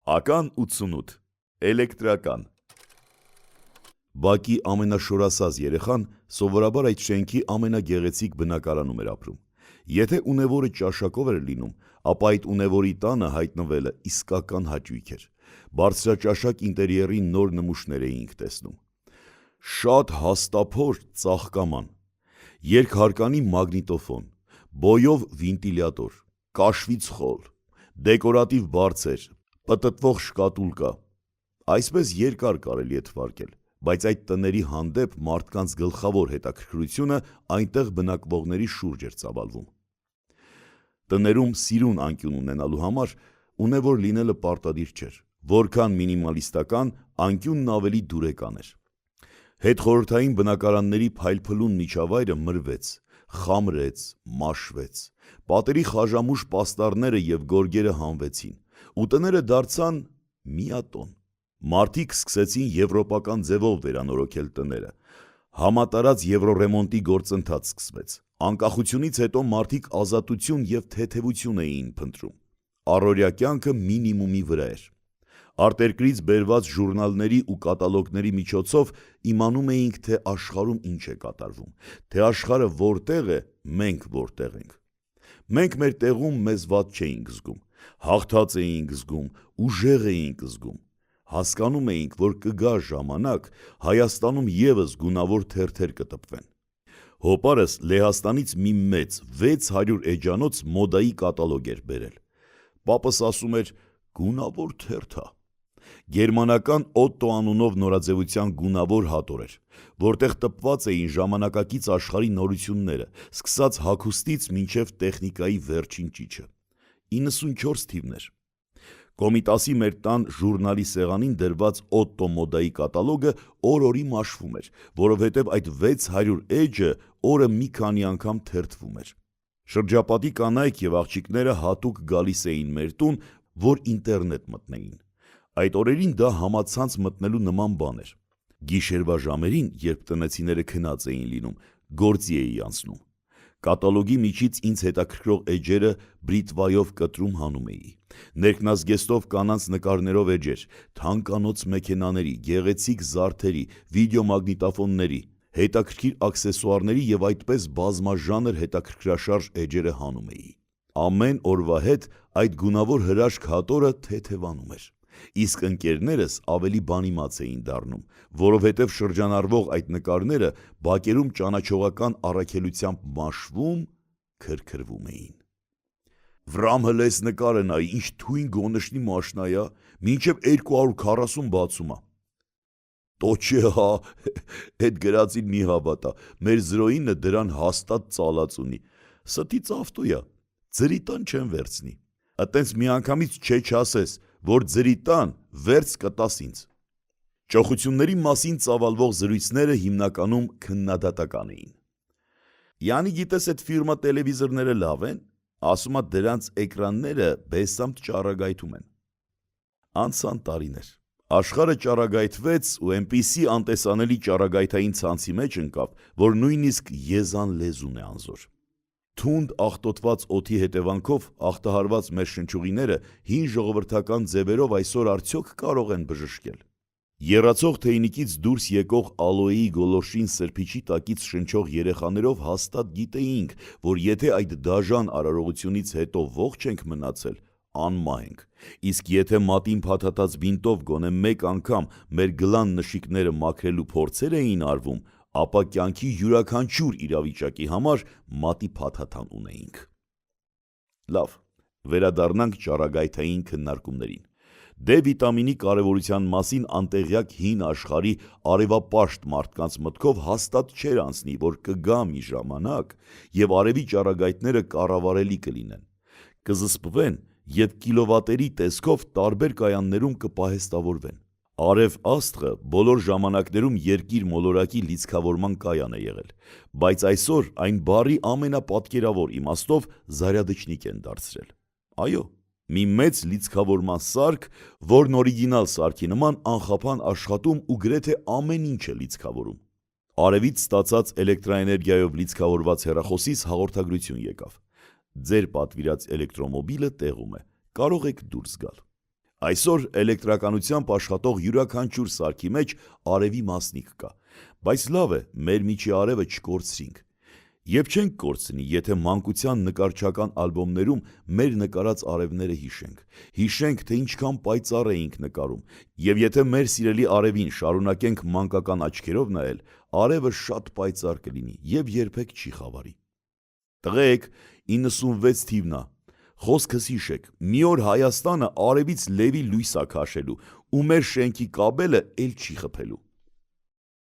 Ական 88 Էլեկտրական Բակի ամենաշորասազ երեխան սովորաբար այդ շենքի ամենագեղեցիկ բնակարանում էր ապրում։ Եթե ունևորը ճաշակով էր լինում, ապա այդ ունևորի տանը հայտնվելը իսկական հաճույք էր։ Բարձրաճաշակ ինտերիերի նոր նմուշներ էինք տեսնում։ Շատ հաստափոր ծաղկաման, երկհարկանի մագնիտոֆոն, բոյով վինտիլյատոր, կաշվից խոլ, դեկորատիվ բարձեր, պտտվող շկատուլկա։ Այսպես երկար կարելի է թվարկել, բայց այդ տների հանդեպ մարդկանց գլխավոր հետաքրքրությունը այնտեղ բնակվողների շուրջ էր ծավալվում։ Տներում սիրուն անկյուն ունենալու համար ունևոր լինելը պարտադիր չէր, որքան մինիմալիստական անկյունն ավելի դուրեկան էր։ Հետխորհրդային բնակարանների փայլփլուն միջավայրը մրվեց, խամրեց, մաշվեց, պատերի խաժամուշ պաստառները և գորգերը հանվեցին, ու տները դարձան միատոն։ Մարդիկ սկսեցին եվրոպական ձևով վերանորոգել տները, համատարած եվրոռեմոնտի գործընթաց սկսվեց։ Անկախությունից հետո մարդիկ ազատություն և թեթևություն էին փնտրում։ Առօրյա կյանքը մինիմումի վրա էր։ Արտերկրից բերված ժուրնալների ու կատալոգների միջոցով իմանում էինք, թե աշխարհում ինչ է կատարվում, թե աշխարհը որտեղ է, մենք որտեղ ենք։ Մենք մեր տեղում մեզ վատ չէինք զգում, հաղթած էինք զգում, ուժեղ էինք զգում։ Հասկանում էինք, որ կգա ժամանակ, Հայաստանում ևս գունավոր թերթեր կտպվեն։ Հոպարս Լեհաստանից մի մեծ 600 էջանոց մոդայի կատալոգ էր բերել։ Պապս ասում էր՝ գունավոր թերթ ա։ Գերմանական Օտտո անունով նորաձևության գունավոր հատոր էր, որտեղ տպված էին ժամանակակից աշխարհի նորությունները, սկսած հագուստից մինչև տեխնիկայի վերջին ճիչը։ 94 թիվն էր։ Կոմիտասի մեր տան ժուրնալի սեղանին դրված Օտտո մոդայի կատալոգը օր-օրի մաշվում էր, որովհետև այդ 600 էջը օրը մի քանի անգամ թերթվում էր։ Շրջապատի կանայք և աղջիկները հատուկ գալիս էին մեր տուն, որ ինտերնետ մտնեին։ Այդ օրերին դա համացանց մտնելու նման բան էր։ Գիշերվա ժամերին, երբ տնեցիները քնած էին լինում, գործի էի անցնում։ Կատալոգի միջից ինձ հետաքրքրող էջերը բրիտվայով կտրում հանում էի։ Ներքնազգեստով կանանց նկարներով էջեր, թանկանոց մեքենաների, գեղեցիկ զարդերի, վիդեոմագնիտոֆոնների, հետաքրքիր աքսեսուարների և այդպես բազմաժանր հետաքրքրաշարժ էջերը հանում էի։ Ամեն օրվա հետ այդ գունավոր հրաշք հատորը թեթևանում էր, իսկ ընկերներս ավելի բանիմաց էին դառնում, որովհետև շրջանառվող այդ նկարները բակերում ճանաչողական առաքելությամբ մաշվում, քրքրվում էին։ Վրամ հլես նկարը նայ, ինչ թույն գոնշնի մաշնա ա, մինչև 240 բացում ա։ Տոչե հա, էդ գրածին մի հավատա, մեր զրոյինը դրան հաստատ ծալած ունի, ստի ծավտու ա, ձրի տան չեն վերցնի, ըտենց միանգամից չէ չասես, որ ձրի տան վերց կտաս ինձ։ Ճոխությունների մասին ծավալվող զրույցները հիմնականում քննադատական էին։ Յանի գիտես էդ ֆիրմա տելևիզորները լավ են, ասում ա դրանց էկրանները բեսամտ ճառագայթում են։ Անցան տարիներ, աշխարհը ճառագայթվեց ու այնպիսի անտեսանելի ճառագայթային ցանցի մեջ ընկավ, որ նույնիսկ եզան լեզուն է անզոր։ Թունդ աղտոտված օդի հետևանքով աղտահարված մեր շնչուղիները հին ժողովրդական ձևերով այսօր արդյոք կարող են բժշկել։ Եռացող թեյնիկից դուրս եկող ալոեի գոլորշին սրբիչի տակից շնչող երեխաներով հաստատ գիտեինք, որ եթե այդ դաժան արարողությունից հետո ողջ ենք մնացել, անմահ ենք, իսկ եթե մատին փաթաթած բինտով գոնե մեկ անգամ մեր գլան նշիկները մաքրելու փորձեր էին արվում, ապա կյանքի յուրաքանչյուր իրավիճակի համար մատի փաթաթան ունեինք։ Լավ, վերադառնանք ճառագայթային քննարկումներին։ D վիտամինի կարևորության մասին անտեղյակ հին աշխարհի արևապաշտ մարդկանց մտքով հաստատ չէր անցնի, որ կգա մի ժամանակ, և արևի ճառագայթները կառավարելի կլինեն, կզսպվեն և կիլովատերի տեսքով տարբեր կայաններում կպահեստավորվեն։ Արև աստղը բոլոր ժամանակներում երկիր մոլորակի լիցքավորման կայան է եղել, բայց այսօր այն բառի ամենապատկերավոր իմաստով զարյադչնիկ են դարձրել։ Այո, մի մեծ լիցքավորման սարք, որն օրիգինալ սարքի նման անխափան աշխատում ու գրեթե ամեն ինչ է լիցքավորում։ Արևից ստացած էլեկտրաէներգիայով լիցքավորված հեռախոսից հաղորդագրություն եկավ։ Ձեր պատվիրած էլեկտրոմոբիլը տեղում է, կարող եք դուրս գալ։ Այսօր էլեկտրականությամբ աշխատող յուրաքանչյուր սարքի մեջ արևի մասնիկ կա, բայց լավ է մեր միջի արևը չկորցրինք։ Եվ չենք կորցնի, եթե մանկության նկարչական ալբոմներում մեր նկարած արևները հիշենք, թե ինչքան պայծառ էինք նկարում, և եթե մեր սիրելի արևին շարունակենք մանկական աչքերով նայել, արևը շատ պայծառ կլինի և երբեք չի խավարի։ Տղեկ, 96 թիվն ա, խոսքս հիշեք, մի օր Հայաստանը արևից լևի լույս ա քաշելու ու մեր շենքի կաբելը էլ չի խփելու։